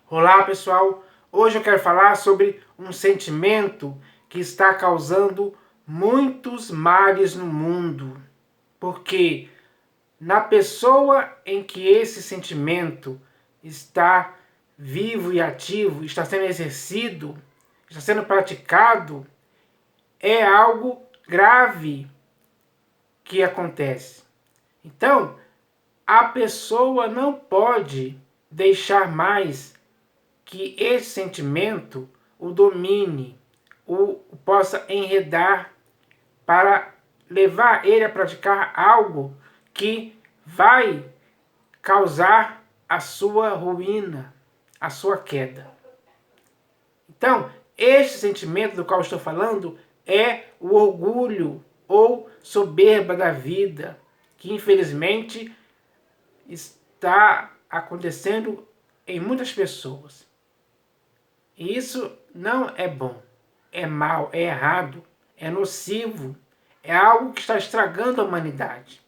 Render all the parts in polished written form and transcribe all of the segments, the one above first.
Olá pessoal, hoje eu quero falar sobre um sentimento que está causando muitos males no mundo, porque na pessoa em que esse sentimento está vivo e ativo, está sendo exercido, está sendo praticado, é algo grave que acontece. Então, a pessoa não pode deixar mais que esse sentimento o domine, o possa enredar para levar ele a praticar algo que vai causar a sua ruína, a sua queda. Então, este sentimento do qual estou falando é o orgulho ou soberba da vida, que infelizmente está acontecendo em muitas pessoas. E isso não é bom, é mal, é errado, é nocivo, é algo que está estragando a humanidade.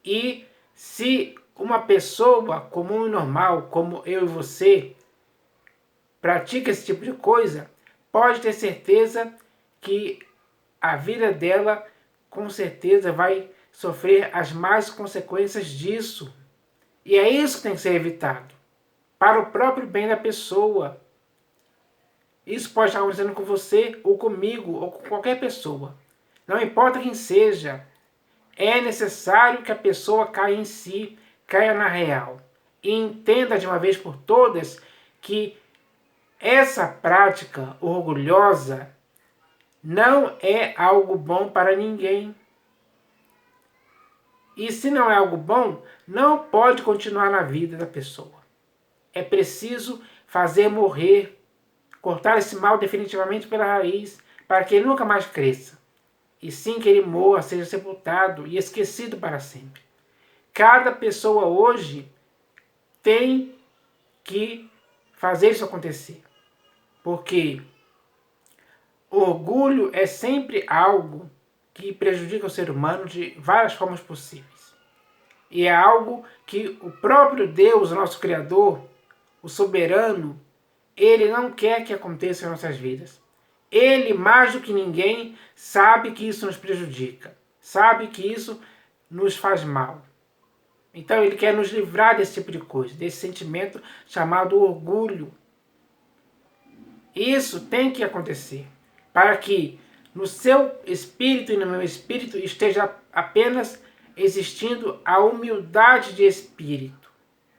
E se uma pessoa comum e normal, como eu e você, pratica esse tipo de coisa, pode ter certeza que a vida dela, com certeza, vai sofrer as más consequências disso. E é isso que tem que ser evitado, para o próprio bem da pessoa. Isso pode estar acontecendo com você, ou comigo, ou com qualquer pessoa. Não importa quem seja, é necessário que a pessoa caia em si, caia na real. E entenda de uma vez por todas que essa prática orgulhosa não é algo bom para ninguém. E se não é algo bom, não pode continuar na vida da pessoa. É preciso fazer morrer, cortar esse mal definitivamente pela raiz, para que ele nunca mais cresça. E sim que ele morra, seja sepultado e esquecido para sempre. Cada pessoa hoje tem que fazer isso acontecer. Porque orgulho é sempre algo que prejudica o ser humano de várias formas possíveis. E é algo que o próprio Deus, nosso Criador, o soberano, ele não quer que aconteça em nossas vidas. Ele, mais do que ninguém, sabe que isso nos prejudica. Sabe que isso nos faz mal. Então ele quer nos livrar desse tipo de coisa, desse sentimento chamado orgulho. Isso tem que acontecer, para que no seu espírito e no meu espírito esteja apenas existindo a humildade de espírito.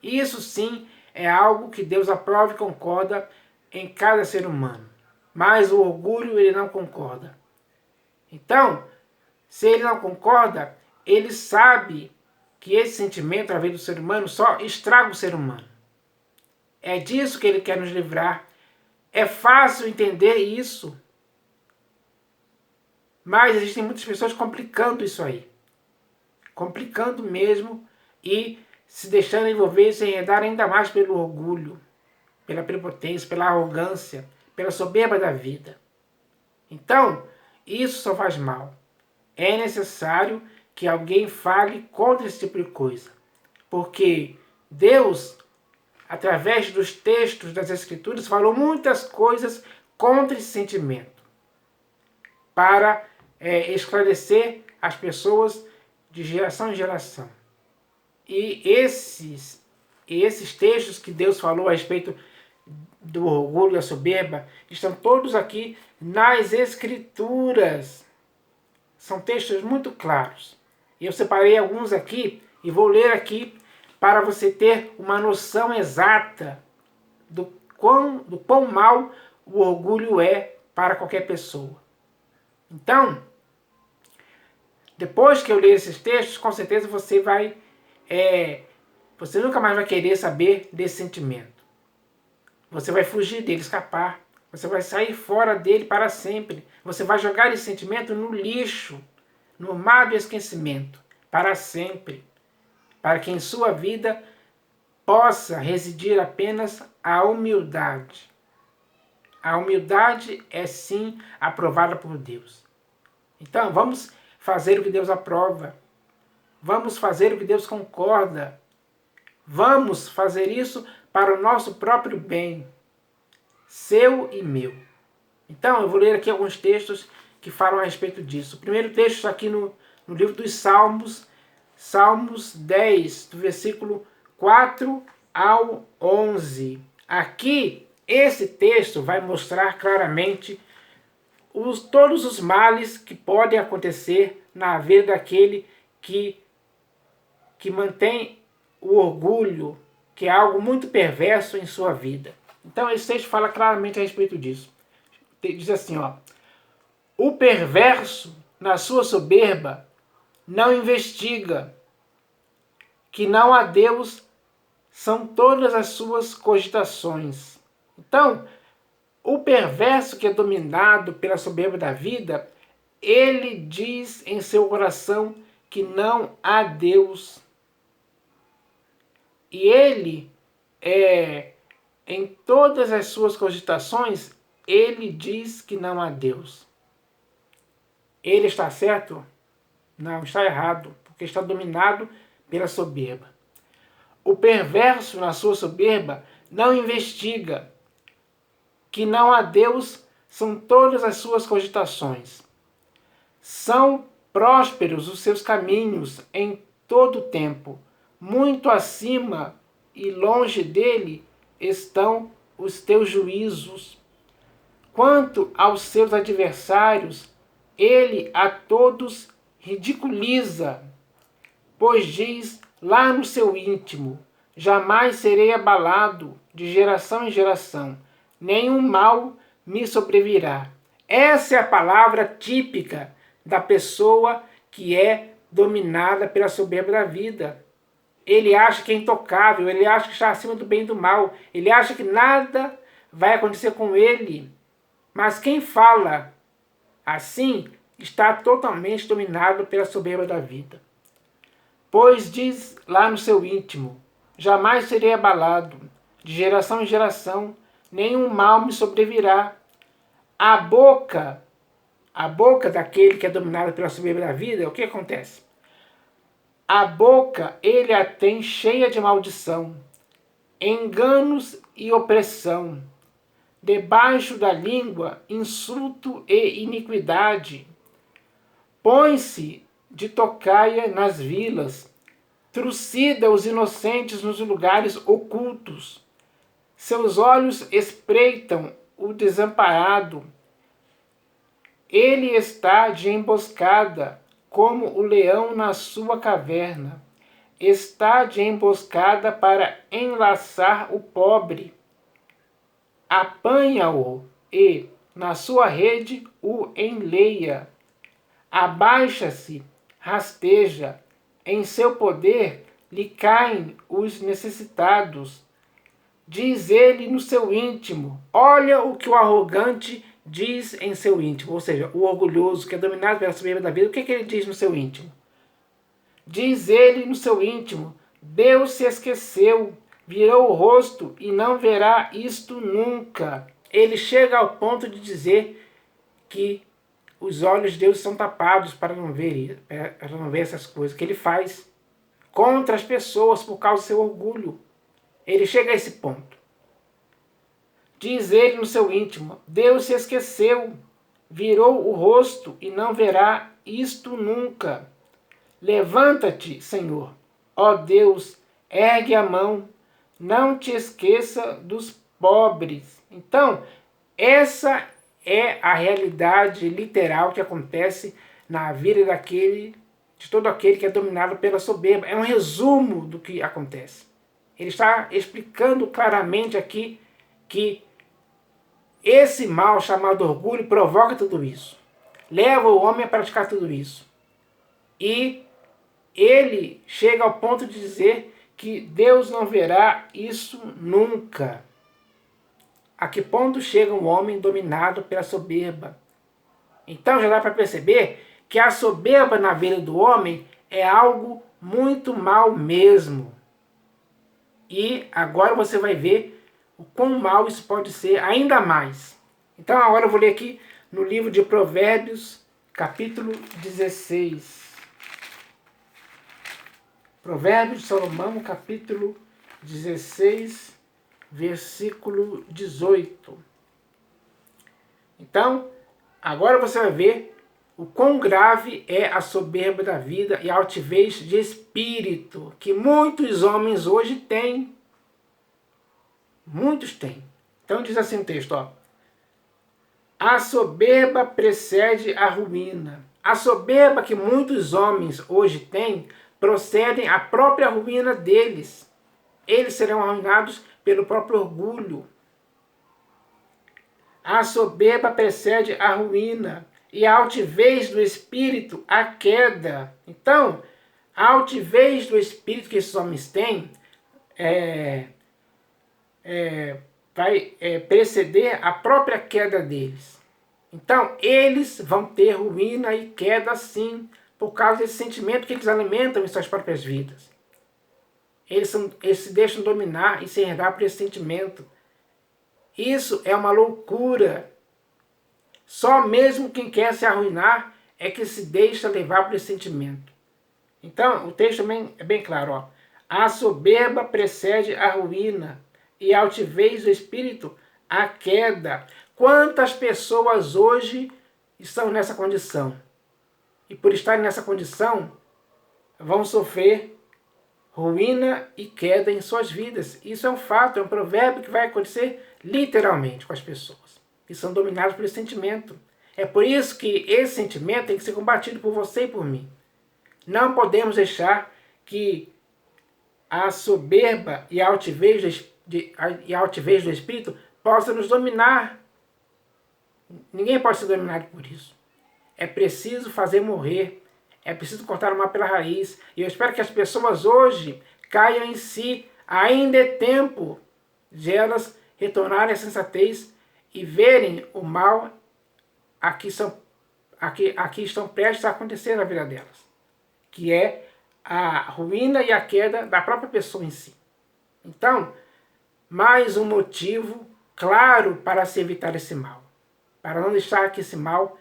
Isso sim é algo que Deus aprova e concorda em cada ser humano. Mas o orgulho ele não concorda. Então, se ele não concorda, ele sabe que esse sentimento, através do ser humano, só estraga o ser humano. É disso que ele quer nos livrar. É fácil entender isso. Mas existem muitas pessoas complicando isso aí. Complicando mesmo e se deixando envolver e se enredar ainda mais pelo orgulho, pela prepotência, pela arrogância, pela soberba da vida. Então, isso só faz mal. É necessário que alguém fale contra esse tipo de coisa. Porque Deus, através dos textos das Escrituras, falou muitas coisas contra esse sentimento. Para esclarecer as pessoas de geração em geração. E esses textos que Deus falou a respeito do orgulho e a soberba estão todos aqui nas Escrituras. São textos muito claros. E eu separei alguns aqui e vou ler aqui para você ter uma noção exata do quão mal o orgulho é para qualquer pessoa. Então, depois que eu ler esses textos, com certeza você você nunca mais vai querer saber desse sentimento. Você vai fugir dele, escapar. Você vai sair fora dele para sempre. Você vai jogar esse sentimento no lixo, no mar do esquecimento, para sempre. Para que em sua vida possa residir apenas a humildade. A humildade é sim aprovada por Deus. Então vamos fazer o que Deus aprova. Vamos fazer o que Deus concorda. Vamos fazer isso para o nosso próprio bem, seu e meu. Então, eu vou ler aqui alguns textos que falam a respeito disso. O primeiro texto está aqui no livro dos Salmos, Salmos 10, do versículo 4 ao 11. Aqui, esse texto vai mostrar claramente todos os males que podem acontecer na vida daquele que mantém o orgulho, que é algo muito perverso em sua vida. Então esse texto fala claramente a respeito disso. Diz assim, ó: o perverso, na sua soberba, não investiga, que não há Deus são todas as suas cogitações. Então, o perverso que é dominado pela soberba da vida, ele diz em seu coração que não há Deus. E ele, em todas as suas cogitações, ele diz que não há Deus. Ele está certo? Não, está errado, porque está dominado pela soberba. O perverso, na sua soberba, não investiga, que não há Deus são todas as suas cogitações. São prósperos os seus caminhos em todo o tempo. Muito acima e longe dele estão os teus juízos. Quanto aos seus adversários, ele a todos ridiculiza, pois diz lá no seu íntimo: jamais serei abalado de geração em geração, nenhum mal me sobrevirá. Essa é a palavra típica da pessoa que é dominada pela soberba da vida. Ele acha que é intocável, ele acha que está acima do bem e do mal, ele acha que nada vai acontecer com ele. Mas quem fala assim está totalmente dominado pela soberba da vida. Pois diz lá no seu íntimo: jamais serei abalado, de geração em geração, nenhum mal me sobrevirá. A boca daquele que é dominado pela soberba da vida, o que acontece? A boca ele a tem cheia de maldição, enganos e opressão. Debaixo da língua, insulto e iniquidade. Põe-se de tocaia nas vilas, trucida os inocentes nos lugares ocultos. Seus olhos espreitam o desamparado. Ele está de emboscada, como o leão na sua caverna. Está de emboscada para enlaçar o pobre. Apanha-o e, na sua rede, o enleia. Abaixa-se, rasteja, em seu poder lhe caem os necessitados. Diz ele no seu íntimo: olha o que o arrogante diz em seu íntimo, ou seja, o orgulhoso que é dominado pela soberba da vida, o que ele diz no seu íntimo? Diz ele no seu íntimo: Deus se esqueceu, virou o rosto e não verá isto nunca. Ele chega ao ponto de dizer que os olhos de Deus são tapados para não ver essas coisas que ele faz contra as pessoas por causa do seu orgulho. Ele chega a esse ponto. Diz ele no seu íntimo: Deus se esqueceu, virou o rosto e não verá isto nunca. Levanta-te, Senhor, ó Deus, ergue a mão, não te esqueça dos pobres. Então, essa é a realidade literal que acontece na vida de todo aquele que é dominado pela soberba. É um resumo do que acontece. Ele está explicando claramente aqui que esse mal chamado orgulho provoca tudo isso. Leva o homem a praticar tudo isso. E ele chega ao ponto de dizer que Deus não verá isso nunca. A que ponto chega um homem dominado pela soberba? Então já dá para perceber que a soberba na vida do homem é algo muito mal mesmo. E agora você vai ver o quão mal isso pode ser ainda mais. Então agora eu vou ler aqui no livro de Provérbios, capítulo 16. Provérbios de Salomão, capítulo 16, versículo 18. Então, agora você vai ver o quão grave é a soberba da vida e a altivez de espírito que muitos homens hoje têm. Muitos têm. Então diz assim o texto, ó. A soberba precede a ruína. A soberba que muitos homens hoje têm procedem à própria ruína deles. Eles serão arruinados pelo próprio orgulho. A soberba precede a ruína e a altivez do espírito a queda. Então, a altivez do espírito que esses homens têm vai preceder a própria queda deles. Então, eles vão ter ruína e queda sim, por causa desse sentimento que eles alimentam em suas próprias vidas. Eles se deixam dominar e se herdar por esse sentimento. Isso é uma loucura. Só mesmo quem quer se arruinar é que se deixa levar por esse sentimento. Então, o texto também é bem claro. Ó. A soberba precede a ruína e a altivez do espírito a queda. Quantas pessoas hoje estão nessa condição? E por estarem nessa condição, vão sofrer ruína e queda em suas vidas. Isso é um fato, é um provérbio que vai acontecer literalmente com as pessoas que são dominadas por esse sentimento. É por isso que esse sentimento tem que ser combatido por você e por mim. Não podemos deixar que a soberba e a altivez do espírito possam nos dominar. Ninguém pode ser dominado por isso. É preciso fazer morrer. É preciso cortar o mal pela raiz. E eu espero que as pessoas hoje caiam em si. Ainda é tempo de elas retornarem à sensatez e verem o mal aqui estão prestes a acontecer na vida delas. Que é a ruína e a queda da própria pessoa em si. Então, mais um motivo claro para se evitar esse mal. Para não deixar que esse mal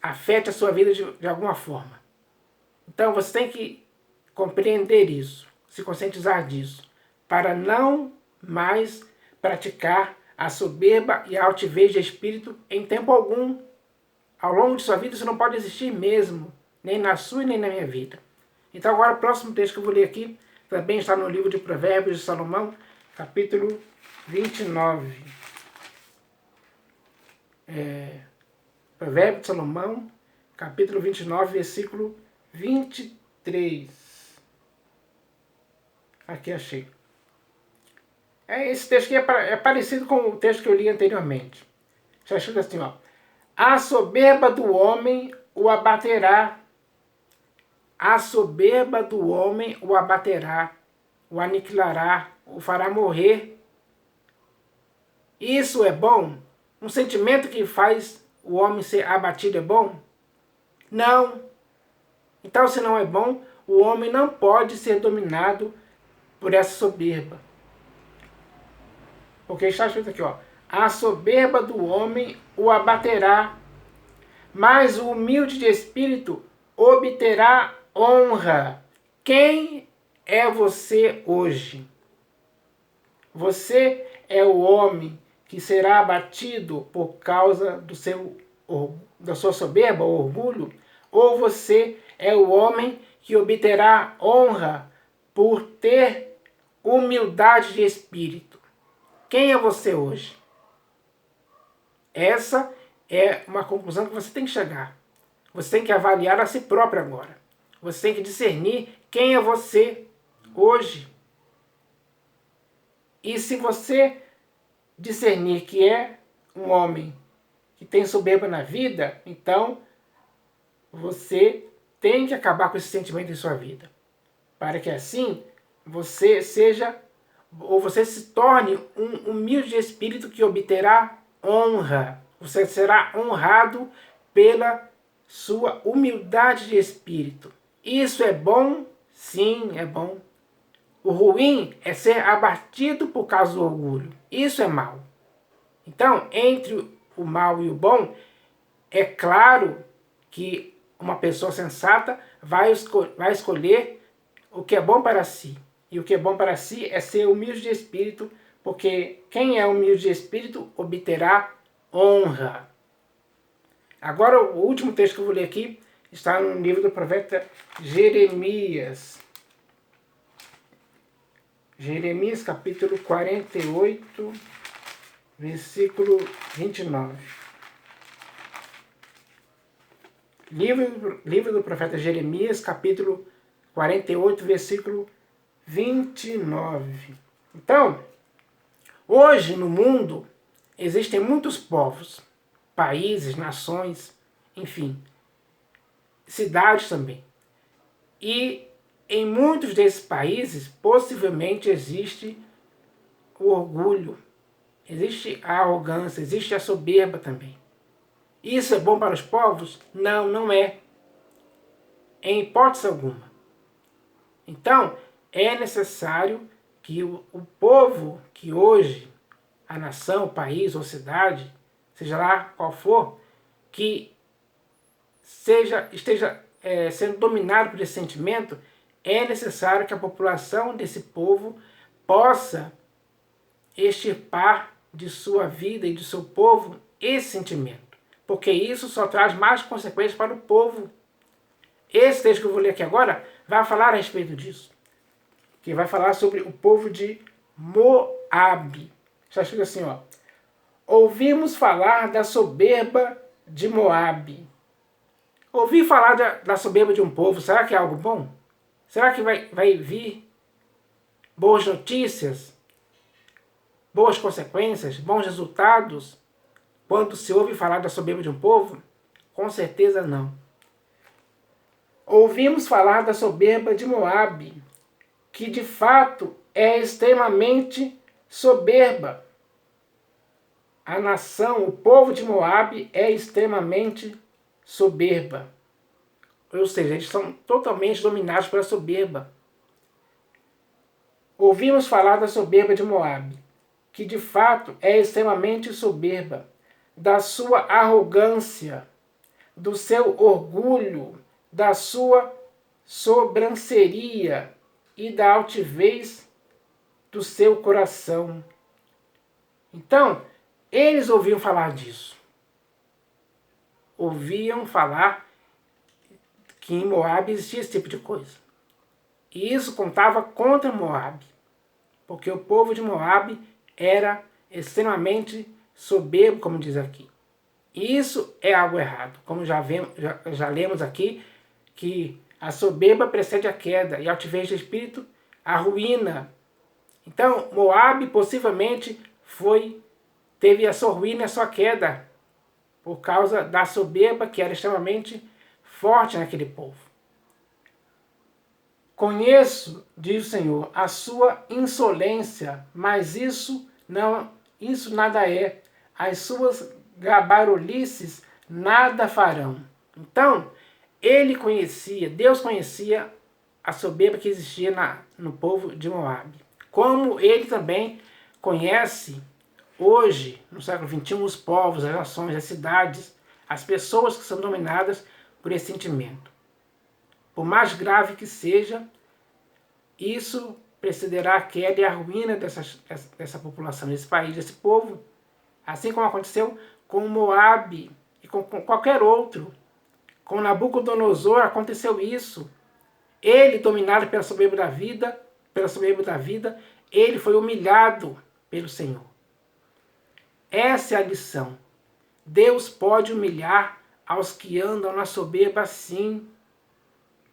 afete a sua vida de alguma forma. Então você tem que compreender isso, se conscientizar disso, para não mais praticar a soberba e a altivez de espírito em tempo algum. Ao longo de sua vida isso não pode existir mesmo, nem na sua e nem na minha vida. Então agora o próximo texto que eu vou ler aqui também está no livro de Provérbios de Salomão, capítulo 29. Provérbio de Salomão, capítulo 29, versículo 23. Aqui achei. Esse texto aqui é parecido com o texto que eu li anteriormente. Já escrito assim, ó. A soberba do homem o abaterá. A soberba do homem o abaterá, o aniquilará, o fará morrer. Isso é bom? Um sentimento que faz o homem ser abatido é bom? Não. Então, se não é bom, o homem não pode ser dominado por essa soberba. Porque está escrito aqui, ó. A soberba do homem o abaterá, mas o humilde de espírito obterá honra. Quem é você hoje? Você é o homem que será abatido por causa da sua soberba ou orgulho? Ou você é o homem que obterá honra por ter humildade de espírito? Quem é você hoje? Essa é uma conclusão que você tem que chegar. Você tem que avaliar a si próprio agora. Você tem que discernir quem é você hoje. E se você discernir que é um homem que tem soberba na vida, então você tem que acabar com esse sentimento em sua vida. Para que assim você se torne um humilde de espírito que obterá honra. Você será honrado pela sua humildade de espírito. Isso é bom? Sim, é bom. O ruim é ser abatido por causa do orgulho. Isso é mal. Então, entre o mal e o bom, é claro que uma pessoa sensata vai escolher o que é bom para si. E o que é bom para si é ser humilde de espírito, porque quem é humilde de espírito obterá honra. Agora, o último texto que eu vou ler aqui está no livro do profeta Jeremias. Jeremias, capítulo 48, versículo 29. Livro do profeta Jeremias, capítulo 48, versículo 29. Então, hoje no mundo existem muitos povos, países, nações, enfim, cidades também. E em muitos desses países, possivelmente existe o orgulho, existe a arrogância, existe a soberba também. Isso é bom para os povos? Não, não é. Em hipótese alguma. Então, é necessário que o povo que hoje, a nação, o país ou cidade, seja lá qual for, que esteja sendo dominado por esse sentimento, é necessário que a população desse povo possa extirpar de sua vida e de seu povo esse sentimento. Porque isso só traz mais consequências para o povo. Esse texto que eu vou ler aqui agora vai falar a respeito disso. Que vai falar sobre o povo de Moabe. Já escrito assim, ó. Ouvimos falar da soberba de Moabe. Ouvir falar da soberba de um povo, será que é algo bom? Será que vai vir boas notícias, boas consequências, bons resultados quando se ouve falar da soberba de um povo? Com certeza não. Ouvimos falar da soberba de Moabe, que de fato é extremamente soberba. A nação, o povo de Moabe é extremamente soberba. Ou seja, eles são totalmente dominados pela soberba. Ouvimos falar da soberba de Moabe, que de fato é extremamente soberba, da sua arrogância, do seu orgulho, da sua sobranceria e da altivez do seu coração. Então, eles ouviam falar disso. Ouviam falar que em Moabe existia esse tipo de coisa. E isso contava contra Moabe, porque o povo de Moabe era extremamente soberbo, como diz aqui. E isso é algo errado, como já lemos aqui, que a soberba precede a queda e a altivez de espírito a ruína. Então, Moabe possivelmente teve a sua ruína e a sua queda por causa da soberba que era extremamente forte naquele povo. Conheço, diz o Senhor, a sua insolência, mas isso nada é. As suas gabarulices nada farão. Então, Deus conhecia a soberba que existia no povo de Moabe. Como ele também conhece hoje, no século XXI, os povos, as nações, as cidades, as pessoas que são dominadas por esse sentimento. Por mais grave que seja, isso precederá a queda e a ruína dessa população, desse país, desse povo. Assim como aconteceu com Moabe e com qualquer outro. Com Nabucodonosor aconteceu isso. Ele, dominado pela soberba da vida, ele foi humilhado pelo Senhor. Essa é a lição. Deus pode humilhar aos que andam na soberba sim,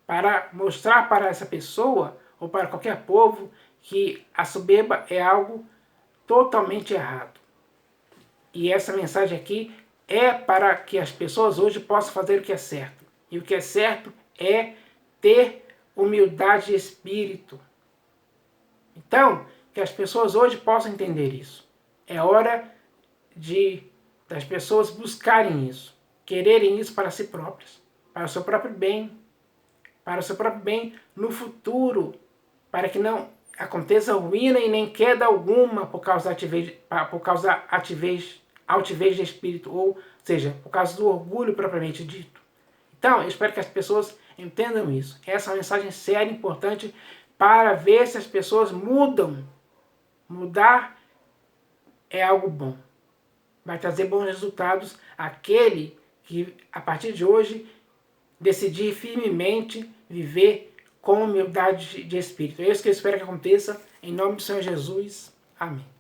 para mostrar para essa pessoa ou para qualquer povo que a soberba é algo totalmente errado. E essa mensagem aqui é para que as pessoas hoje possam fazer o que é certo. E o que é certo é ter humildade de espírito. Então, que as pessoas hoje possam entender isso. É hora das pessoas buscarem isso, quererem isso para si próprias, para o seu próprio bem, no futuro, para que não aconteça ruína e nem queda alguma por causa da altivez de espírito, ou seja, por causa do orgulho propriamente dito. Então, eu espero que as pessoas entendam isso. Essa é uma mensagem séria e importante para ver se as pessoas mudam. Mudar é algo bom. Vai trazer bons resultados aquele que, a partir de hoje, decidir firmemente viver com humildade de espírito. É isso que eu espero que aconteça. Em nome do Senhor Jesus. Amém.